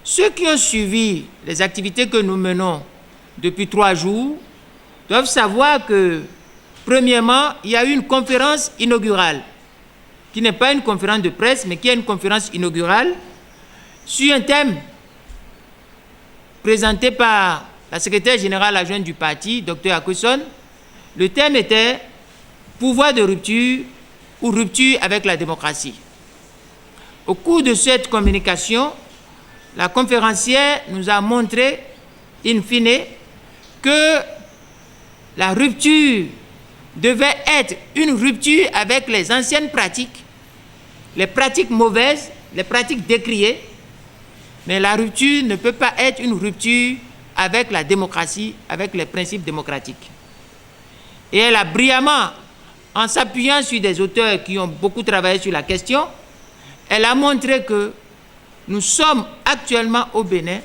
Ceux qui ont suivi les activités que nous menons depuis 3 jours doivent savoir que, premièrement, il y a eu une conférence inaugurale, qui n'est pas une conférence de presse, mais qui est une conférence inaugurale, sur un thème présenté par la secrétaire générale adjointe du parti, Dr Akwesson. Le thème était « Pouvoir de rupture ou rupture avec la démocratie ». Au cours de cette communication, la conférencière nous a montré, in fine, que la rupture devait être une rupture avec les anciennes pratiques, les pratiques mauvaises, les pratiques décriées, mais la rupture ne peut pas être une rupture avec la démocratie, avec les principes démocratiques. Et elle a brillamment, en s'appuyant sur des auteurs qui ont beaucoup travaillé sur la question, elle a montré que nous sommes actuellement au Bénin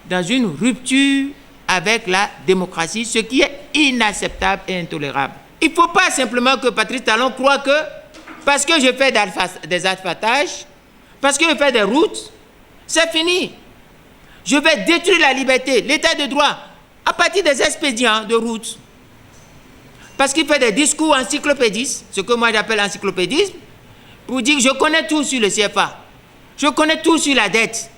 dans une rupture avec la démocratie, ce qui est inacceptable et intolérable. Il ne faut pas simplement que Patrice Talon croie que parce que je fais des asphaltages, parce que je fais des routes, c'est fini. Je vais détruire la liberté, l'état de droit, à partir des expédients de routes. Parce qu'il fait des discours encyclopédistes, ce que moi j'appelle encyclopédisme, pour dire que je connais tout sur le CFA, je connais tout sur la dette.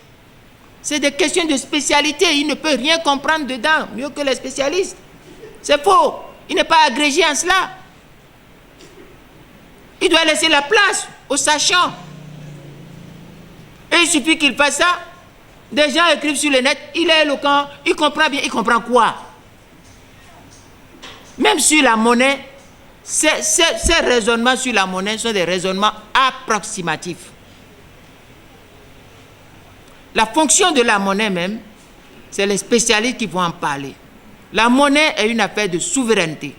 C'est des questions de spécialité, il ne peut rien comprendre dedans, mieux que les spécialistes. C'est faux, il n'est pas agrégé en cela. Il doit laisser la place aux sachants. Et il suffit qu'il fasse ça. Des gens écrivent sur le net, il est éloquent, il comprend bien, il comprend quoi? Même sur la monnaie, ces raisonnements sur la monnaie sont des raisonnements approximatifs. La fonction de la monnaie même, c'est les spécialistes qui vont en parler. La monnaie est une affaire de souveraineté.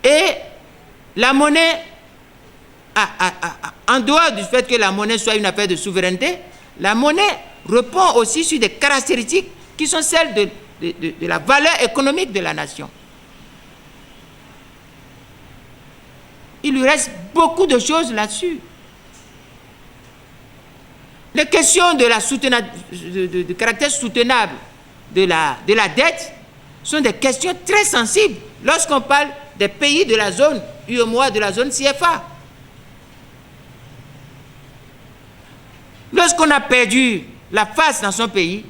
Et la monnaie, en dehors du fait que la monnaie soit une affaire de souveraineté, la monnaie répond aussi sur des caractéristiques qui sont celles de la valeur économique de la nation. Il lui reste beaucoup de choses là-dessus. Les questions de caractère soutenable de la dette sont des questions très sensibles lorsqu'on parle des pays de la zone UEMOA, de la zone CFA. Lorsqu'on a perdu la face dans son pays,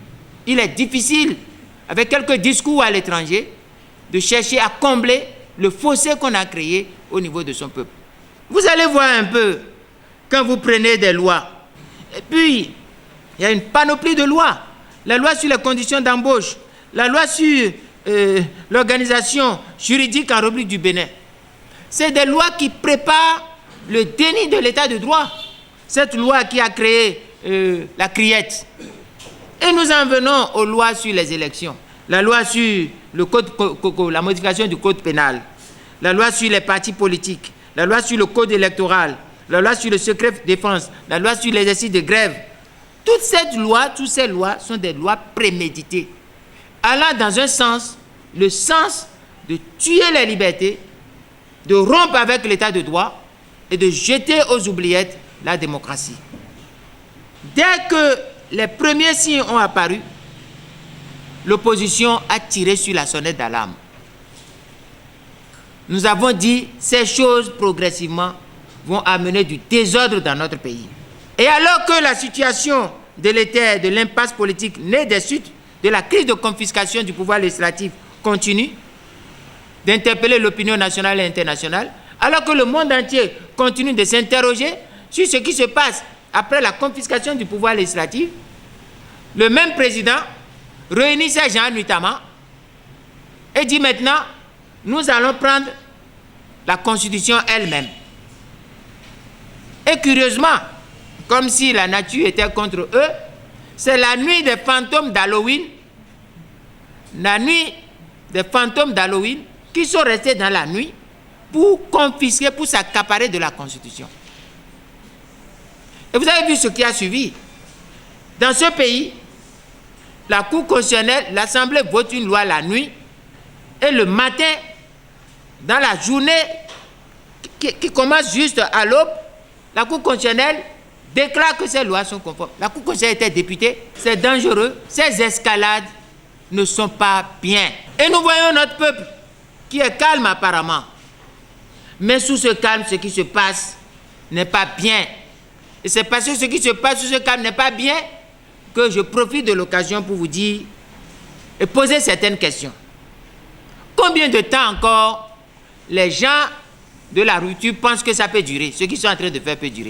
il est difficile, avec quelques discours à l'étranger, de chercher à combler le fossé qu'on a créé au niveau de son peuple. Vous allez voir un peu, quand vous prenez des lois, et puis il y a une panoplie de lois. La loi sur les conditions d'embauche, la loi sur l'organisation juridique en République du Bénin. C'est des lois qui préparent le déni de l'état de droit. Cette loi qui a créé la criette. Et nous en venons aux lois sur les élections. La loi sur la modification du code pénal, la loi sur les partis politiques, la loi sur le code électoral, la loi sur le secret défense, la loi sur l'exercice de grève. Toutes ces lois sont des lois préméditées, allant dans un sens, le sens de tuer les libertés, de rompre avec l'état de droit et de jeter aux oubliettes la démocratie. Dès que les premiers signes ont apparu, l'opposition a tiré sur la sonnette d'alarme. Nous avons dit que ces choses progressivement vont amener du désordre dans notre pays. Et alors que la situation délétère de l'impasse politique née des suites de la crise de confiscation du pouvoir législatif continue d'interpeller l'opinion nationale et internationale, alors que le monde entier continue de s'interroger sur ce qui se passe après la confiscation du pouvoir législatif, le même président réunit ces gens nuitamment et dit maintenant, nous allons prendre la Constitution elle-même. Et curieusement, comme si la nature était contre eux, c'est la nuit des fantômes d'Halloween, la nuit des fantômes d'Halloween qui sont restés dans la nuit pour confisquer, pour s'accaparer de la Constitution. Et vous avez vu ce qui a suivi. Dans ce pays, la Cour constitutionnelle, l'Assemblée vote une loi la nuit, et le matin, dans la journée qui commence juste à l'aube, la Cour constitutionnelle déclare que ces lois sont conformes. La Cour constitutionnelle était députée, c'est dangereux, ces escalades ne sont pas bien. Et nous voyons notre peuple qui est calme apparemment. Mais sous ce calme, ce qui se passe n'est pas bien. Et c'est parce que ce qui se passe sous ce calme n'est pas bien que je profite de l'occasion pour vous dire et poser certaines questions. Combien de temps encore les gens de la rupture pensent que ça peut durer? Ce qu'ils sont en train de faire peut durer.